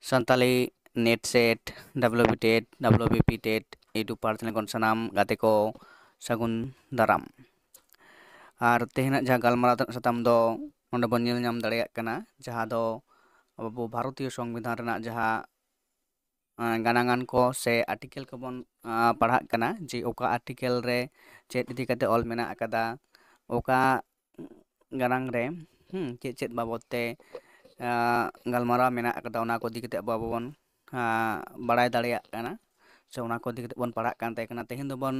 Santali net set WB TET WBP TET YouTube percent ᱠᱷᱚᱱ ᱥᱟᱱᱟᱢ ᱜᱟᱛᱮ ko ᱥᱟᱹᱜᱩᱱ ᱫᱟᱨᱟᱢ ᱟᱨ ᱛᱮᱦᱮᱧᱟᱜ ᱡᱟᱦᱟᱸ ᱜᱟᱞᱢᱟᱨᱟᱣ ᱥᱟᱛᱟᱢ ᱫᱚ ᱱᱚᱰᱮ ᱵᱚᱱ ᱧᱮᱞ ᱧᱟᱢ ᱫᱟᱲᱮᱭᱟᱜ ᱠᱟᱱᱟ ᱡᱟᱦᱟᱸ ᱫᱚ ᱟᱵᱚ ᱵᱷᱟᱨᱚᱛᱤᱭᱚ ᱥᱚᱝᱵᱤᱫᱷᱟᱱ ᱨᱮᱱᱟᱜ ᱡᱟᱦᱟᱸ ᱜᱟᱱᱟᱝᱟᱱ ko ᱥᱮ आर्टिकल को बन पढ़ाग कना जे ओका आर्टिकल रे चेत इदी कते ऑल मेना अकदा ओका गानांग रे चेत चेत बाबत ते गलमारा मेना अकदा ओना को दिकते बाबो बन बड़ाय दाड़ेया कना से ओना को दिकते बन पढ़ाग कान ते कना तेहेन दो बन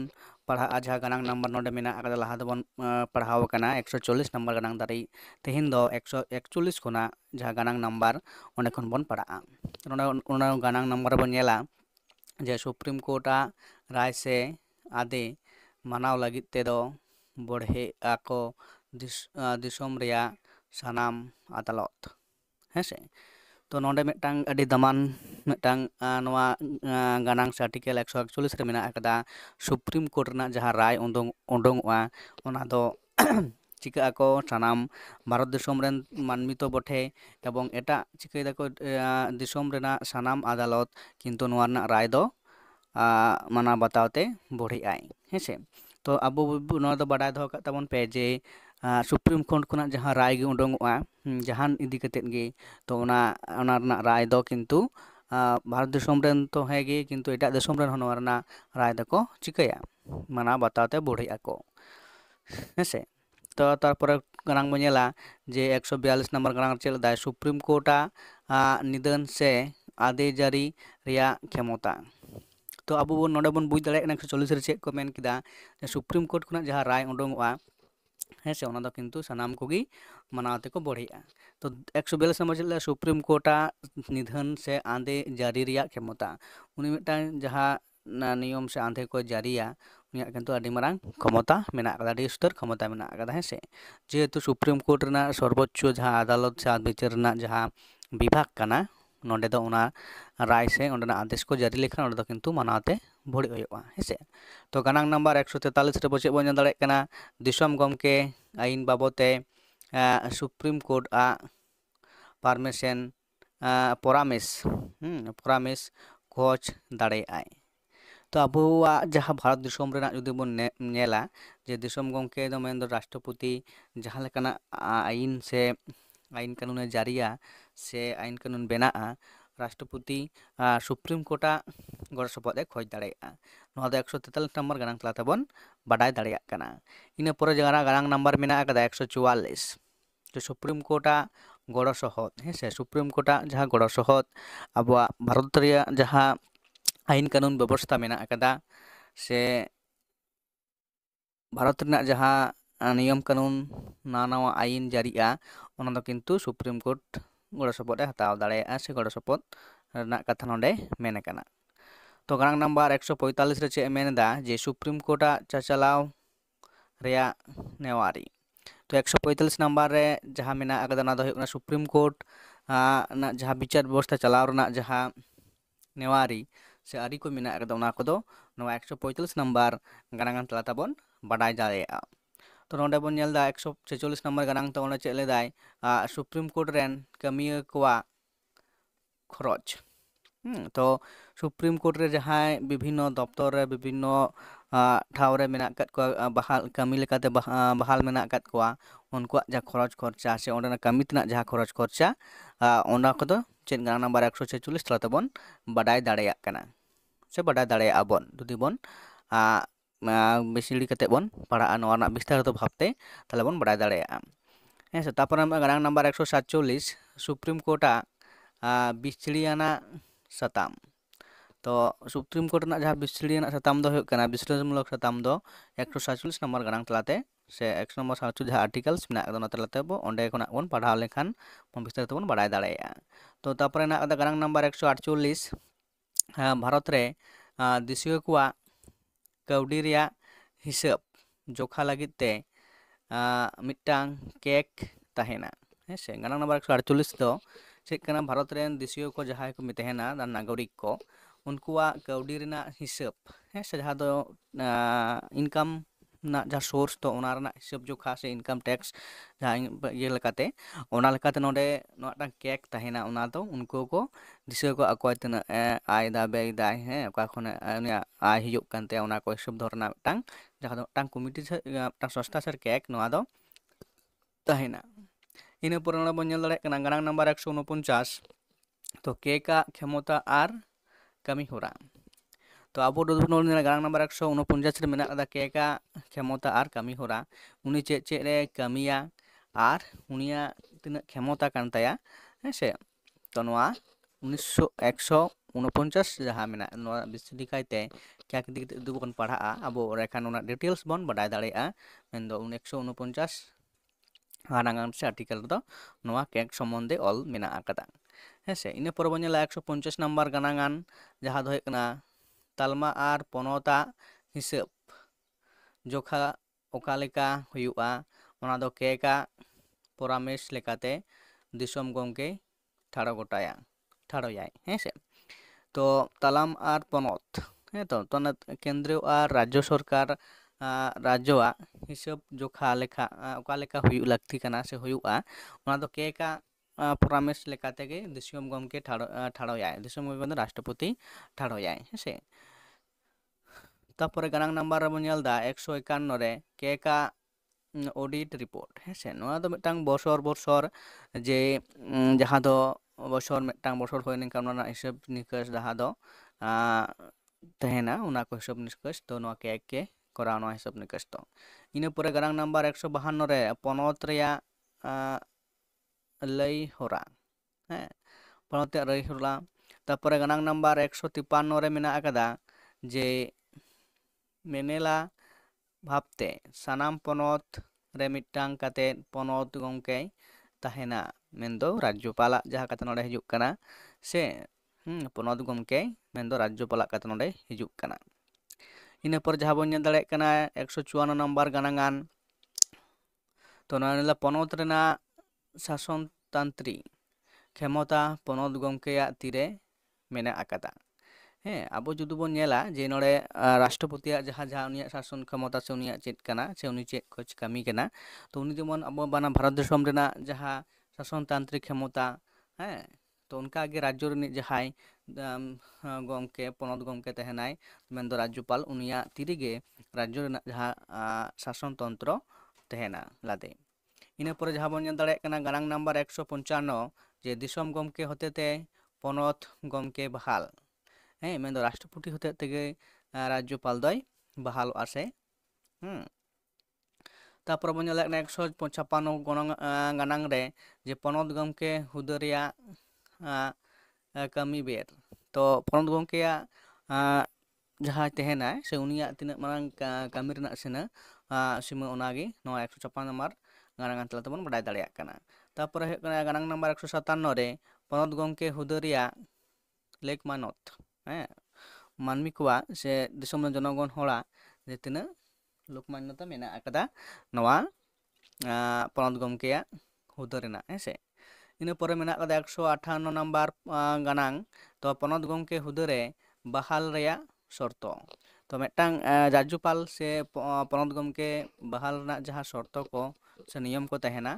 पढ़ा जहां गानांग नंबर नोडे मेना अकदा लहा दो बन पढ़ाव कना 140 नंबर गानांग दारी तेहेन दो 141 खोना जहां गानांग नंबर ओने खन बन पढ़ा ओना गानांग नंबर बन नेला जे सुप्रीम कोर्ट राय से आदे मानाव लगित तेदो बढ़े आको दिसोम रेया सानाम अदालत हेसे तो नोडे मिटांग अडी दमान मिटांग नोआ गानांग से आर्टिकल 141 रे मेना अकदा सुप्रीम कोर्ट रना जहां राय उडोंगवा ओना दो चिका को सानाम भारत दिसोम रेन मानमी तो बठे एवं एटा चिकाय दाको दिसोम रेना सानाम अदालत किंतु नोआ रना राय दो माना बतावते बढ़ी आय हेसे तो अब नोआ दो बाडाय दो तबन पे जे सुप्रीम कोर्ट खुना जहां राय गे उडोंगवा जहान इदी कतेत गे तो ओना रना राय दो किंतु भारत दिसोम रेन तो हेगे किंतु एटा दिसोम रेन नोआ रना राय दको चिकाया माना बतावते बढ़ी आको हेसे तो तारपर गानांग बनेला जे 142 नंबर गानांग चेल दाय सुप्रीम कोर्ट निदान से आदे जारी रिया क्षमता तो अब नोडे बन बुझ दाड़े 140 रे चेक को मेन किदा सुप्रीम कोर्ट खुना जहां राय उडोंगवा हेसे ओना दो किंतु सनाम कोगी मनावते को बढ़िया तो 142 नंबर चेल सुप्रीम कोर्ट निधन से आंदे जारी रिया क्षमता उनी मिटांग जहां नियम से आंधे को जारिया उनिया किंतु आदि मारांग क्षमता मेना कदा आदि स्तर क्षमता मेना कदा हेसे जेहेतु सुप्रीम कोर्ट रना सर्वोच्च जहां अदालत से विचार रना जहां विभाग कना नोडे दो ओना राय से ओंडना आदेश को जारी लेखन ओंडे दो किंतु मानावते भोड़ी होयोगा हेसे तो गानांग नंबर 143 रे बचे बन दाड़े कना दिसोम गमके आईन बाबते सुप्रीम कोर्ट परमिशन परामेश खोज दाड़े आय तो अब जहां भारत दिसोम रेना जुदी बन नेला जे दिसोम गमके दो मेन दो राष्ट्रपति जहां लेकाना आईन से आईन कानून जारिया से आईन कानून बेना राष्ट्रपति सुप्रीम कोर्ट गड़ सपदे खोज दाड़ेया नोआ दो 143 नंबर गानांग तलाते बन बाडाय दाड़ेया कना इना परे गानांग नंबर मेना अकदा 144 जो सुप्रीम कोर्ट गड़ सहद हेसे सुप्रीम कोर्ट जहां गड़ सहद अब भारत रिया जहां आईन कानून व्यवस्था मेना अकदा से भारत रना जहां नियम कानून नाना आईन जारिया ओना दो किंतु सुप्रीम कोर्ट गड़ सपदे हताव दाड़ेया से गड़ सपद रना कथा नोडे मेन कना तो गानांग नंबर 145 रे चे मेनदा जे सुप्रीम कोर्ट चाचलाव रेया नेवारी तो 145 नंबर रे जहां मेना अकदा ना दो हुयुग कना सुप्रीम कोर्ट ना जहां विचार व्यवस्था चलाव रना जहां नेवारी से आरी को मेना अकदा ओना कोदो नोआ 145 नंबर गानांग तलाता बन बाडाय दाड़ेया तो नोडे बन नेलदा 146 नंबर गानांग तो ओना चेले दाय सुप्रीम कोर्ट रेन कमिया कोवा खरच तो सुप्रीम कोर्ट रे जहां विभिन्न दफ्तर रे विभिन्न ठाव रे मेना कत को बहाल कमी लेकाते बहाल मेना कत कोवा उनको जा खरच खर्चा से ओंडना कमी तना जहां खरच खर्चा ओना कोदो चेन गाना नंबर 146 तलाते बन बाडाय दाड़ेया कना से बाडाय दाड़ेया बन जुदी बन बेसिड़ी कते बन पढ़ा नोआ ना विस्तारित भावते ताले बन बाडाय दाड़ेया हेसे तापर गाना नंबर 147 सुप्रीम कोर्ट बिछड़ियाना सताम तो सुप्रीम कोर्ट ना जहां बिछड़ियाना सताम दो हुयुग कना विश्लेषणमूलक सताम दो 147 नंबर गानांग तलाते से 100 नंबर 7 जहां आर्टिकल्स मेना कदा ओना तलाते बो ओंडे खना बन पढ़ाव लेखान बन विस्तारित बन बाडाय दाड़ेया तो तापर ना गानांग नंबर 148 भारत रे दिसियो कोवा कौडी रिया हिसाब जोखा लगित ते मिटांग केक ताहेना हेसे गानांग नंबर 148 दो चेक कना भारत रेन दिसियो को जहां को मितेहेना नागरिक को उनकुआ कौडी रिना हिसाब हेसे जहां दो income na jah source to ona rena hisab jokha se income tax jahan ye lekate ona lekate node no tang kek tahena ona do unku ko disa ko akoy tina ay da be da he oka khone unia ay hijuk kan te ona ko hisab dhorna tang jahan do tang committee tang sosta ser kek noa do tahena ina pore ona bon nyel dare kana ganang number 149 to keka khyamota ar kami hora तो अब गांग number 149 रे मेना केका क्षमता और कमी होरा उनी चे चे रे कमिया और उनिया तिना क्षमता कान ताया हेसे तो नोआ 149 जहां मेना नोआ बिस्ती कायते क्या दिक दुबन पढ़ा अब रेखा नोना डिटेल्स बन बडाय दाड़ेया मेन दो 149 गानांगान से आर्टिकल दो नोआ केक संबंधे ऑल मेना आकदा हेसे इने पर बनेला 150 नंबर गानांगान जहां दो हेकना तालमा आर पोनोता हिसाब जोखा ओकालेका हुयुआ ओना दो केका परामेश लेकाते दिसोम गंके ठाड़ो गोटाया ठाड़ो याय हेसे तो तालाम आर पोनोत हे तो केंद्रीय और राज्य सरकार राज्यवा हिसाब जोखा लेखा ओकालेका हुयु लगती कना से हुयुआ ओना दो केका परामेश लेकाते गे दिसोम गंके ठाड़ो याय दिसोम गंके राष्ट्रपति ठाड़ो याय हेसे तारपरे गानांग नंबर रे बन दा 151 रे केका ऑडिट रिपोर्ट हेसे नोआ दो मिटांग बसर बसर जे जहां दो बसर मिटांग बसर होय निका ओना हिसाब निकास जहां दो तहेना ओना को हिसाब निकास तो नोआ केक के करा नोआ हिसाब निकास तो इना परे गानांग नंबर 152 रे पनोत रेया लई होरा हे पनोत लई होरा तारपरे गानांग नंबर 153 रे मेना आकादा जे मेनेला भाबते सानाम पनोत रे मिटांग काते पनोत गंके तहेना मेंदो राज्यपाला जहां काते नोडे हिजुक कना से पनोत गंके मेंदो राज्यपाला काते नोडे हिजुक कना इना पर जहां बन दड़े कना 154 नंबर गानांगान तो नोनेला पनोत रेना शासन तंत्री क्षमता पनोत गंकेया तीरे मेना आकादा ᱦᱮᱸ ᱟᱵᱚ ᱡᱩᱫᱤ ᱵᱚᱱ ᱧᱮᱞᱟ ᱡᱮ ᱱᱚᱰᱮ ᱨᱟᱥᱴᱨᱚᱯᱚᱛᱤᱭᱟᱜ ᱡᱟᱦᱟᱸ ᱩᱱᱤᱭᱟᱜ ᱥᱟᱥᱚᱱ ᱠᱷᱚᱢᱚᱛᱟ ᱥᱮ ᱩᱱᱤᱭᱟᱜ ᱪᱮᱫ ᱠᱟᱱᱟ ᱥᱮ ᱩᱱᱤ ᱪᱮᱫ ᱠᱚ ᱠᱟᱹᱢᱤ ᱠᱟᱱᱟ ᱛᱚ ᱩᱱᱤ ᱡᱮᱢᱚᱱ ᱟᱵᱚ ᱵᱟᱱᱟ ᱵᱷᱟᱨᱚᱛ ᱫᱤᱥᱚᱢ ᱨᱮᱱᱟᱜ ᱡᱟᱦᱟᱸ ᱥᱟᱥᱚᱱ ᱛᱟন্ত্রিক ᱠᱷᱚᱢᱚᱛᱟ ᱦᱮᱸ ᱛᱚ ᱚᱱᱠᱟᱜᱮ ᱨᱟᱡᱽᱡᱚ ᱨᱤᱱᱤᱡ ᱡᱟᱦᱟᱸᱭ ᱜᱚᱢᱠᱮ ᱯᱚᱱᱚᱛ ᱜᱚᱢᱠᱮ ᱛᱟᱦᱮᱱᱟᱭ ᱢᱮᱱᱫᱚ ᱨᱟᱡᱽᱡᱚᱯᱟᱞ ᱩᱱᱤᱭᱟᱜ ᱛᱤᱨᱮᱜᱮ ᱨᱟᱡᱽᱡᱚ ᱨᱮᱱᱟᱜ ᱡᱟᱦᱟᱸ ᱥᱟᱥᱚᱱ ᱛᱚᱱᱛᱨᱚ ᱛᱟᱦᱮᱱᱟ ᱞᱟᱫᱮ ᱤᱱᱟᱹ ᱯᱚᱨᱮ ᱡᱟᱦᱟᱸ ᱵᱚᱱ ᱧᱮᱞ ᱫᱟᱲᱮᱭᱟᱜ ᱠᱟᱱᱟ ᱜᱟᱱᱟᱝ ᱱᱟᱢᱵᱟᱨ 155 ᱡᱮ ᱫᱤᱥᱚᱢ ᱜᱚᱢᱠᱮ ᱦᱚᱛᱮᱛᱮ ᱯᱚᱱᱚᱛ ᱜᱚᱢᱠᱮ ᱵᱟᱦᱟᱞ ᱦᱮᱸ ᱢᱮᱱᱫᱚ ᱨᱟᱥᱴᱨᱚᱯᱚति ᱦᱚᱛᱮ ᱛᱮᱜᱮ राज्यपाल दय बहाल आसे तारपर बनᱧᱮᱞ 156 गानांग रे जे पनोत गमके हुदरिया कमी बेर तो पनोत गमकेया जहां तहेना से उनिया तिना मांग कमी रना सेना सीमा ओनागे नो 156 नंबर गानांग तला तबन बडाय दाड़िया कना तारपर हे कना गानांग नंबर 157 रे पनोत गमके हुदरिया लेक मानत मानमी को से दिसोम जनगण होड़ा जे तिना लोकमान्यता मेना आकदा नवा पनोत गमकेया हुदा रेना हेसे इना परे मेना आकदा 158 नंबर गानांग तो पनोत गमके हुदा रे बहाल रेया शर्तो तो मिटांग राज्यपाल से पनोत गमके बहाल रना जहां शर्तो को से नियम को तहेना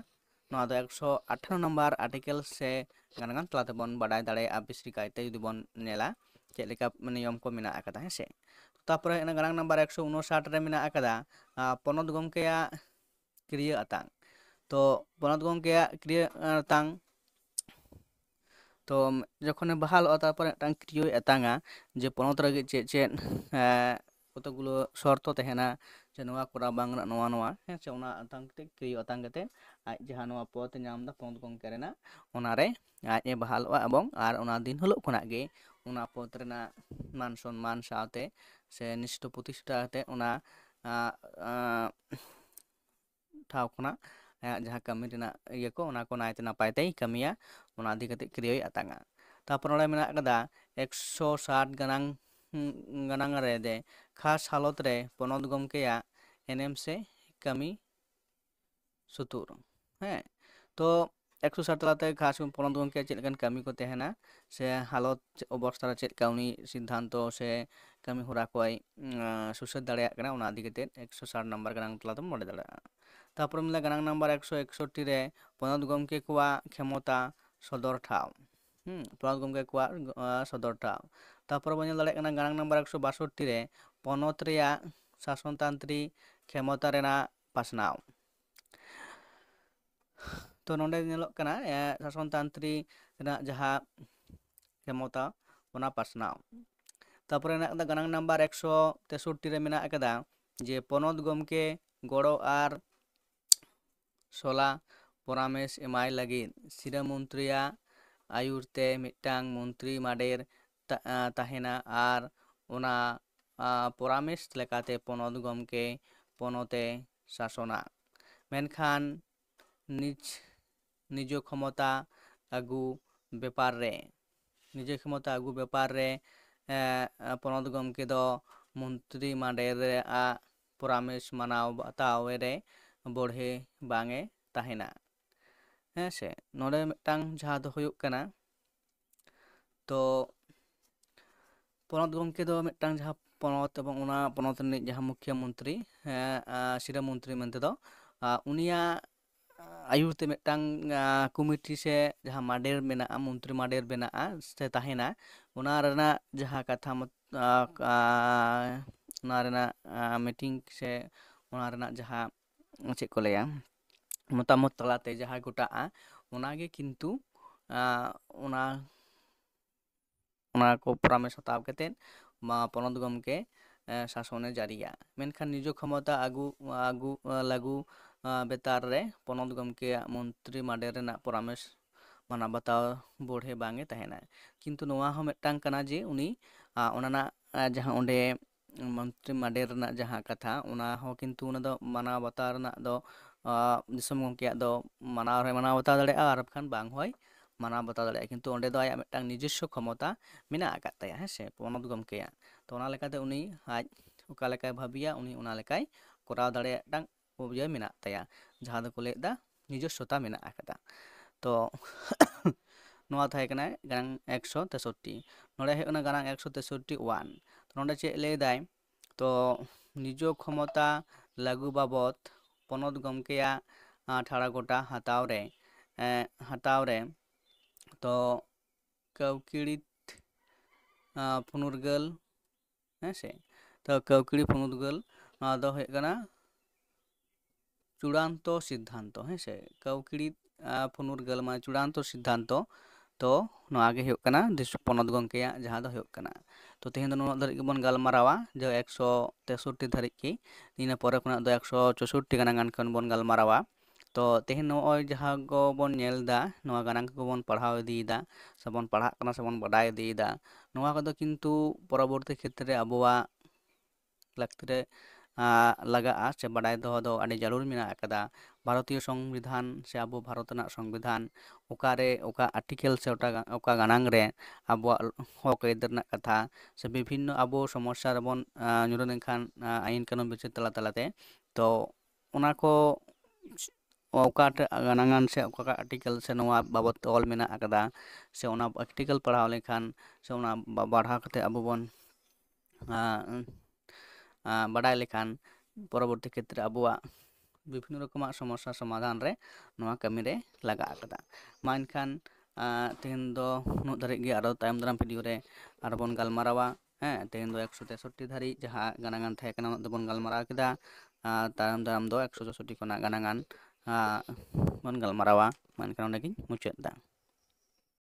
नवा दो 158 नंबर आर्टिकल से गानांग तलाते बन बडाय दाड़े बिसरी कायते जुदी बन नेला चेलेका नियम को मेना आकदा हेसे तारपर गानांग नंबर 159 रे मेना आकदा पनोत गमकेया क्रिया अतांग तो पनोत गमकेया क्रिया अतांग तो जखने बहाल तारपर मिटांग क्रिया अतांगा जे पनोत रे चे चे कतगुलो शर्तो तहेना जे नोआ कोरा बांग नोआ नोआ हेसे ओना अतांग ते क्रिया अतांग कते आज जहां नोआ पद नाम दा पनोत गमके रेना ओना रे आज ए बहालवा एवं आर ओना दिन हलो खना गे ओना पद रेना मान सम्मान साथे से निष्ठ प्रतिष्ठा ते ओना ठाव खना जहां कमी रेना इया को ओना को नायते नापाय ते कमिया ओना दि कते क्रिया अतांगा तारपर ओले मेना कदा 160 गानांग रे दे खास हालत रे पनोत गमकेया एनएम से कमी सुतुर हैं तो 160 তালাতে খাস পনত গᱚᱢᱠᱮ ᱪᱮᱫ ᱞᱮᱠᱟᱱ ᱠᱟᱹᱢᱤ ᱠᱚ ᱛᱟᱦᱮᱱᱟ ᱥᱮ ᱦᱟᱞᱚᱛ ᱚᱵᱚᱥᱛᱷᱟ ᱨᱮ ᱪᱮᱫ ᱞᱮᱠᱟ ᱩᱱᱤ ᱥᱤᱫᱽᱫᱷᱟᱱᱛᱚ ᱥᱮ ᱠᱟᱹᱢᱤ ᱦᱚᱨᱟ ᱠᱚᱭ ᱥᱩᱥᱟᱹᱨ ᱫᱟᱲᱮᱭᱟᱜ ᱠᱟᱱᱟ ᱚᱱᱟ ᱤᱫᱤ ᱠᱟᱛᱮᱫ 160 ᱱᱟᱢᱵᱟᱨ ᱜᱟᱱᱟᱝ ᱛᱟᱞᱟ ᱛᱮᱢ ᱵᱟᱰᱟᱭ ᱫᱟᱲᱮᱭᱟᱜᱼᱟ᱾ ᱛᱟᱯᱚᱨᱮ ᱢᱮᱱᱫᱟ ᱜᱟᱱᱟᱝ ᱱᱟᱢᱵᱟᱨ 161 ᱨᱮ ᱯᱚᱱᱚᱛ ᱜᱚᱢᱠᱮ ᱠᱚᱣᱟᱜ ᱠᱷᱮᱢᱚᱛᱟ ᱥᱚᱫᱚᱨ ᱴᱷᱟᱶ, ᱯᱚᱱᱚᱛ ᱜᱚᱢᱠᱮ ᱠᱚᱣᱟᱜ ᱥᱚᱫᱚᱨ ᱴᱷᱟᱶ᱾ ᱛᱟᱯᱚᱨᱮ ᱵᱚᱱ ᱧᱮᱞ ᱫᱟᱲᱮᱭᱟᱜ ᱠᱟᱱᱟ ᱜᱟᱱᱟᱝ ᱱᱟᱢᱵᱟর 162 ᱨᱮ ᱯᱚᱱᱚᱛ ᱨᱮᱭᱟᱜ ᱥᱟᱥᱚᱱᱛᱟᱱᱛᱨᱤ ᱠᱷᱮᱢᱚᱛᱟ ᱨᱮᱱᱟᱜ ᱯᱟᱥᱱᱟᱣ᱾ ᱛᱚ ᱱᱚᱰᱮ ᱧᱮᱞᱚᱜ ᱠᱟᱱᱟ ᱥᱟᱥᱚᱱᱛᱟᱱᱛᱨᱤ ᱨᱮᱱᱟᱜ ᱡᱟᱦᱟᱸ ᱠᱷᱮᱢᱚᱛᱟ ᱚᱱᱟ ᱯᱟᱥᱱᱟᱣ᱾ ᱛᱟᱯᱚᱨᱮ ᱢᱮᱱᱟᱜ ᱟᱠᱟᱫᱟ ᱜᱟᱱᱟᱝ ᱱᱟᱢᱵᱟᱨ 163 ᱨᱮ ᱢᱮᱱᱟᱜ ᱟᱠᱟᱫᱟ ᱡᱮ ᱯᱚᱱᱚᱛ ᱜᱚᱢᱠᱮ ᱜᱚᱲᱚ ᱟᱨ ᱥᱚᱞᱟ ᱯᱚᱨᱟᱢᱮᱥ ᱮᱢᱟᱭ ᱞᱟᱹᱜᱤᱫ ᱥᱤᱨᱟᱹ ᱢᱚᱱᱛᱨᱤᱭᱟᱜ ᱟᱭᱩᱨ ᱛᱮ ᱢᱤᱫᱴᱟᱝ ᱢᱚᱱᱛᱨᱤ ᱢᱟᱰᱮᱨ ᱛᱟᱦᱮᱱᱟ ᱟᱨ ᱚᱱᱟ ᱯᱚᱨᱟᱢᱮᱥ ᱞᱮᱠᱟᱛᱮ ᱯᱚᱱᱚᱛ ᱜᱚᱢᱠᱮ ᱯᱚᱱᱚᱛᱮ ᱥᱟᱥᱚᱱᱟ᱾ ᱢᱮᱱᱠᱷᱟᱱ ᱱᱤᱡ ᱠᱷᱚᱢᱚᱛᱟ ᱟᱹᱜᱩ ᱵᱮᱯᱟᱨ ᱨᱮ ᱯᱚᱱᱚᱛ ᱜᱚᱢᱠᱮ ᱫᱚ ᱢᱚᱱᱛᱨᱤ ᱢᱟᱰᱮᱨ ᱨᱮᱭᱟᱜ ᱯᱚᱨᱟᱢᱮᱥ ᱢᱟᱱᱟᱣ ᱵᱟᱛᱟᱣ ᱨᱮ ᱵᱚᱲᱦᱮ ᱵᱟᱝᱮ ᱛᱟᱦᱮᱱᱟ᱾ ᱦᱮᱸ ᱥᱮ ᱱᱚᱰᱮ ᱢᱤᱫᱴᱟᱝ ᱡᱟᱦᱟᱸ ᱫᱚ ᱦᱩᱭᱩᱜ ᱠᱟᱱᱟ ᱛᱚ ᱯᱚᱱᱚᱛ ᱜᱚᱢᱠᱮ ᱫᱚ ᱢᱤᱫᱴᱟᱝ ᱡᱟᱦᱟᱸ ᱯᱚᱱᱚᱛ ᱮᱵᱚᱝ ᱚᱱᱟ ᱯᱚᱱᱚᱛ ᱨᱤᱱᱤᱡ ᱡᱟᱦᱟᱸ ᱢᱩᱠᱷᱤᱭᱟᱹ ᱢᱚᱱᱛᱨᱤ ᱥᱤᱨᱟᱹ ᱢᱚᱱᱛᱨᱤ ᱢᱮᱱᱛᱮᱫᱚ ᱩᱱᱤᱭᱟᱜ ᱟᱭᱩᱨ ᱛᱮ ᱢᱤᱫᱴᱟᱝ ᱠᱚᱢᱤᱴᱤ ᱥᱮ ᱡᱟᱦᱟᱸ ᱢᱟᱰᱮᱨ ᱢᱮᱱᱟᱜᱼᱟ, ᱢᱚᱱᱛᱨᱤ ᱢᱟᱰᱮᱨ ᱵᱮᱱᱟᱜᱼᱟ ᱥᱮ ᱛᱟᱦᱮᱱᱟ, ᱚᱱᱟ ᱨᱮᱱᱟᱜ ᱡᱟᱦᱟᱸ ᱠᱟᱛᱷᱟ ᱚᱱᱟ ᱨᱮᱱᱟᱜ ᱢᱤᱴᱤᱝ ᱥᱮ ᱚᱱᱟ ᱨᱮᱱᱟᱜ ᱡᱟᱦᱟᱸ ᱪᱮᱫ ᱠᱚ ᱞᱟᱹᱭᱟ ᱢᱚᱛᱟᱢᱚᱛ ᱛᱟᱞᱟᱛᱮ ᱡᱟᱦᱟᱸ ᱜᱚᱴᱟᱜᱼᱟ ᱚᱱᱟᱜᱮ ᱠᱤᱱᱛᱩ ᱚᱱᱟ ᱠᱚ ᱯᱚᱨᱟᱢᱮᱥ ᱦᱟᱛᱟᱣ ᱠᱟᱛᱮᱫ ᱯᱚᱱᱚᱛ ᱜᱚᱢᱠᱮ ᱥᱟᱥᱚᱱᱮ ᱡᱟᱹᱨᱤᱭᱟ᱾ ᱢᱮᱱᱠᱷᱟᱱ ᱱᱤᱡ ᱠᱷᱚᱢᱚᱛᱟ ᱞᱟᱹᱜᱩ ᱵᱮᱛᱟᱨ ᱨᱮ ᱯᱚᱱᱚᱛ ᱜᱚᱢᱠᱮᱭᱟᱜ ᱢᱚᱱᱛᱨᱤ ᱢᱟᱰᱮᱨ ᱨᱮᱱᱟᱜ ᱯᱚᱨᱟᱢᱮᱥ ᱢᱟᱱᱟᱣ ᱵᱟᱛᱟᱣ ᱵᱚᱲᱦᱮ ᱵᱟᱝᱮ ᱛᱟᱦᱮᱱᱟ᱾ ᱠᱤᱱᱛᱩ ᱱᱚᱣᱟ ᱦᱚᱸ ᱢᱤᱫᱴᱟᱝ ᱠᱟᱱᱟ ᱡᱮ ᱩᱱᱤ ᱚᱱᱟ ᱨᱮᱱᱟᱜ ᱡᱟᱦᱟᱸ ᱚᱸᱰᱮ ᱢᱚᱱᱛᱨᱤ ᱢᱟᱰᱮᱨ ᱨᱮᱱᱟᱜ ᱡᱟᱦᱟᱸ ᱠᱟᱛᱷᱟ ᱚᱱᱟ ᱦᱚᱸ ᱠᱤᱱᱛᱩ ᱚᱱᱟ ᱫᱚ ᱢᱟᱱᱟᱣ ᱵᱟᱛᱟᱣ ᱨᱮᱱᱟᱜ ᱫᱚ ᱫᱤᱥᱚᱢ ᱜᱚᱢᱠᱮᱭᱟᱜ ᱫᱚ ᱢᱟᱱᱟᱣ ᱦᱚᱸᱭ ᱢᱟᱱᱟᱣ ᱵᱟᱛᱟᱣ ᱫᱟᱲᱮᱭᱟᱜᱼᱟ ᱟᱨ ᱵᱟᱠᱷᱟᱱ ᱵᱟᱝ ᱦᱚᱸᱭ ᱢᱟᱱᱟᱣ ᱵᱟᱛᱟᱣ ᱫᱟᱲᱮᱭᱟᱜᱼᱟ᱾ ᱠᱤᱱᱛᱩ ᱚᱸᱰᱮ ᱫᱚ ᱟᱭᱟᱜ ᱢᱤᱫᱴᱟᱝ ᱱᱤᱡᱚᱥᱥᱚ ᱠᱷᱚᱢᱚᱛᱟ ᱢᱮᱱᱟᱜ ᱟᱠᱟᱫ ᱛᱟᱭᱟ, ᱦᱮᱸᱥᱮ ᱯᱚᱱᱚᱛ ᱜᱚᱢᱠᱮᱭᱟᱜ᱾ ᱛᱚ ᱚᱱᱟ ᱞᱮᱠᱟᱛᱮ ᱩᱱᱤ ᱟᱡ ᱚᱠᱟ ᱞᱮᱠᱟᱭ ᱵᱷᱟᱹᱵᱤᱭᱟ ᱩᱱᱤ ᱚᱱᱟ ᱞᱮᱠᱟᱭ ᱠᱚᱨᱟᱣ ᱫᱟᱲᱮᱭᱟᱜ ᱢᱤᱫᱴᱟᱝ ᱢᱮᱱᱟᱜ ᱛᱟᱭᱟ, ᱡᱟᱦᱟᱸ ᱫᱚᱠᱚ ᱞᱟᱹᱭᱫᱟ ᱱᱤᱡᱚᱥᱥᱚᱛᱟ ᱢᱮᱱᱟᱜ ᱟᱠᱟᱫᱟ᱾ ᱛᱚ ᱱᱚᱣᱟ ᱛᱟᱦᱮᱸ ᱠᱟᱱᱟ ᱜᱟᱱᱟᱝ 163᱾ ᱱᱚᱰᱮ ᱦᱩᱭᱩᱜ ᱠᱟᱱᱟ ᱜᱟᱱᱟᱝ 163(1). ᱱᱚᱰᱮ ᱪᱮᱫ ᱞᱟᱹᱭᱫᱟᱭ ᱛᱚ ᱱᱤᱡ ᱠᱷᱚᱢᱚᱛᱟ ᱞᱟᱹᱜᱩ ᱵᱟᱵᱚᱫ ᱯᱚᱱᱚᱛ ᱜᱚᱢᱠᱮᱭᱟᱜ ᱴᱷᱟᱲᱚ ᱜᱚᱴᱟ ᱦᱟᱛᱟᱣ ᱨᱮ ᱛᱚ ᱠᱟᱹᱣᱠᱤᱲᱤᱛ ᱯᱷᱩᱱᱩᱨᱜᱟᱹᱞ, ᱦᱮᱸᱥᱮ ᱛᱚ ᱠᱟᱹᱣᱠᱤᱲᱤ ᱯᱷᱩᱱᱩᱨᱜᱟᱹᱞ ᱱᱚᱣᱟ ᱫᱚ ᱦᱩᱭᱩᱜ ᱠᱟᱱᱟ চূড়ান্ত সিদ্ধান্ত, ᱦᱮᱸᱥᱮ ᱠᱟᱹᱣᱠᱤᱲᱤ ᱯᱷᱩᱱᱩᱨᱜᱟᱹᱞ ᱢᱟᱱᱮ চূড়ান্ত সিদ্ধান্ত। ᱛᱚ ᱱᱚᱣᱟ ᱜᱮ ᱦᱩᱭᱩᱜ ᱠᱟᱱᱟ ᱯᱚᱱᱚᱛ ᱜᱚᱢᱠᱮᱭᱟᱜ ᱡᱟᱦᱟᱸ ᱫᱚ ᱦᱩᱭᱩᱜ ᱠᱟᱱᱟ। ᱛᱚ ᱛᱮᱦᱮᱧ ᱫᱚ ᱱᱩᱱᱟᱹᱜ ᱫᱷᱟᱹᱨᱤᱡ ᱜᱮᱵᱚᱱ ᱜᱟᱞᱢᱟᱨᱟᱣᱟ ᱡᱮ 163 ᱫᱷᱟᱹᱨᱤᱡ ᱜᱮ, ᱤᱱᱟᱹ ᱯᱚᱨᱮ ᱠᱷᱚᱱᱟᱜ ᱫᱚ 164 ᱜᱟᱱ ᱠᱷᱚᱱ ᱵᱚᱱ ᱜᱟᱞᱢᱟᱨᱟᱣᱟ। ᱛᱚ ᱛᱮᱦᱮᱧ ᱱᱚᱜᱼᱚᱭ ᱡᱟᱦᱟᱸ ᱠᱚᱵᱚᱱ ᱧᱮᱞ ᱮᱫᱟ ᱱᱚᱣᱟ ᱜᱟᱱᱟᱝ ᱠᱚᱵᱚᱱ ᱯᱟᱲᱦᱟᱣ ᱤᱫᱤᱭᱮᱫᱟ ᱥᱮᱵᱚᱱ ᱯᱟᱲᱦᱟᱜ ᱠᱟᱱᱟ ᱥᱮᱵᱚᱱ ᱵᱟᱰᱟᱭ ᱤᱫᱤᱭᱮᱫᱟ, ᱱᱚᱣᱟ ᱠᱚᱫᱚ ᱠᱤᱱᱛᱩ ᱯᱚᱨᱚᱵᱚᱨᱛᱤ ᱠᱷᱮᱛᱨᱮ ᱟᱵᱚᱣᱟᱜ ᱞᱟᱹᱠᱛᱤ ᱨᱮ ᱞᱟᱜᱟᱜᱼᱟ ᱥᱮ ᱵᱟᱰᱟᱭ ᱫᱚᱦᱚ ᱫᱚ ᱟᱹᱰᱤ ᱡᱟᱹᱨᱩᱲ ᱢᱮᱱᱟᱜ ᱟᱠᱟᱫᱟ। ᱵᱷᱟᱨᱚᱛᱤᱭᱚ ᱥᱚᱝᱵᱤᱫᱷᱟᱱ ᱥᱮ ᱟᱵᱚ ᱵᱷᱟᱨᱚᱛ ᱨᱮᱱᱟᱜ ᱥᱚᱝᱵᱤᱫᱷᱟᱱ ᱚᱠᱟᱨᱮ ᱚᱠᱟ ᱟᱨᱴᱤᱠᱮᱞ ᱥᱮ ᱚᱠᱟ ᱜᱟᱱᱟᱝ ᱨᱮ ᱟᱵᱚᱣᱟᱜ ᱦᱚᱠ ᱟᱹᱭᱫᱟᱹᱨ ᱨᱮᱱᱟᱜ ᱠᱟᱛᱷᱟ ᱥᱮ ᱵᱤᱵᱷᱤᱱᱱᱚ ᱟᱵᱚ ᱥᱚᱢᱚᱥᱥᱟ ᱨᱮᱵᱚᱱ ᱧᱩᱨᱦᱟᱹ ᱞᱮᱱᱠᱷᱟᱱ ᱟᱭᱤᱱ ᱠᱟᱹᱱᱩᱱ ᱵᱤᱪᱟᱹᱨ ᱛᱟᱞᱟᱛᱮ ᱛᱚ ᱚᱱᱟ ko ᱚᱠᱟᱴᱟᱜ ᱜᱟᱱᱟᱝᱟᱱ ᱥᱮ ᱚᱠᱟᱴᱟᱜ ᱟᱨᱴᱤᱠᱮᱞ ᱥᱮ ᱱᱚᱣᱟ ᱵᱟᱵᱚᱫ ᱛᱮ ᱚᱞ ᱢᱮᱱᱟᱜ ᱟᱠᱟᱫᱟ ᱥᱮ ᱚᱱᱟ ᱟᱨᱴᱤᱠᱮᱞ ᱯᱟᱲᱦᱟᱣ ᱞᱮᱱᱠᱷᱟᱱ ᱥᱮ ᱚᱱᱟ ᱯᱟᱲᱦᱟᱣ ᱠᱟᱛᱮᱫ ᱟᱵᱚ ᱵᱚᱱ ᱵᱟᱰᱟᱭ ᱞᱮᱠᱷᱟᱱ ᱯᱚᱨᱚᱵᱚᱨᱛᱤ ᱠᱷᱮᱛᱨᱮ ᱟᱵᱚᱣᱟᱜ ᱵᱤᱵᱷᱤᱱᱱᱚ ᱨᱚᱠᱚᱢᱟᱜ ᱥᱚᱢᱚᱥᱥᱟ ᱥᱚᱢᱟᱫᱷᱟᱱ ᱨᱮ ᱱᱚᱣᱟ ᱠᱟᱹᱢᱤᱨᱮ ᱞᱟᱜᱟᱣ ᱟᱠᱟᱫᱟ। ᱢᱟ ᱮᱱᱠᱷᱟᱱ ᱛᱮᱦᱮᱧ ᱫᱚ ᱩᱱᱟᱹᱜ ᱫᱷᱟᱹᱨᱤᱡ ᱜᱮ, ᱟᱨᱚ ᱛᱟᱭᱚᱢ ᱫᱟᱨᱟᱢ ᱵᱷᱤᱰᱤᱭᱳ ᱨᱮ ᱟᱨᱚ ᱵᱚᱱ ᱜᱟᱞᱢᱟᱨᱟᱣᱟ। ᱦᱮᱸ ᱛᱮᱦᱮᱧ ᱫᱚ 163 ᱫᱷᱟᱹᱨᱤᱡ ᱡᱟᱦᱟᱸ ᱜᱟᱱᱟᱝᱟᱱ ᱛᱟᱦᱮᱸ ᱠᱟᱱᱟ ᱩᱱᱟᱹᱜ ᱫᱚᱵᱚᱱ ᱜᱟᱞᱢᱟᱨᱟᱣ ᱠᱮᱫᱟ। ᱛᱟᱭᱚᱢ ᱫᱟᱨᱟᱢ ᱫᱚ 164 ᱠᱷᱚᱱᱟᱜ ᱜᱟᱱᱟᱝᱟᱱ ᱵᱚᱱ ᱜᱟᱞᱢᱟᱨᱟᱣᱟ। ᱢᱮᱱᱠᱷᱟᱱ ᱚᱸᱰᱮ ᱜᱤᱧ ᱢᱩᱪᱟᱹᱫ ᱮᱫᱟ।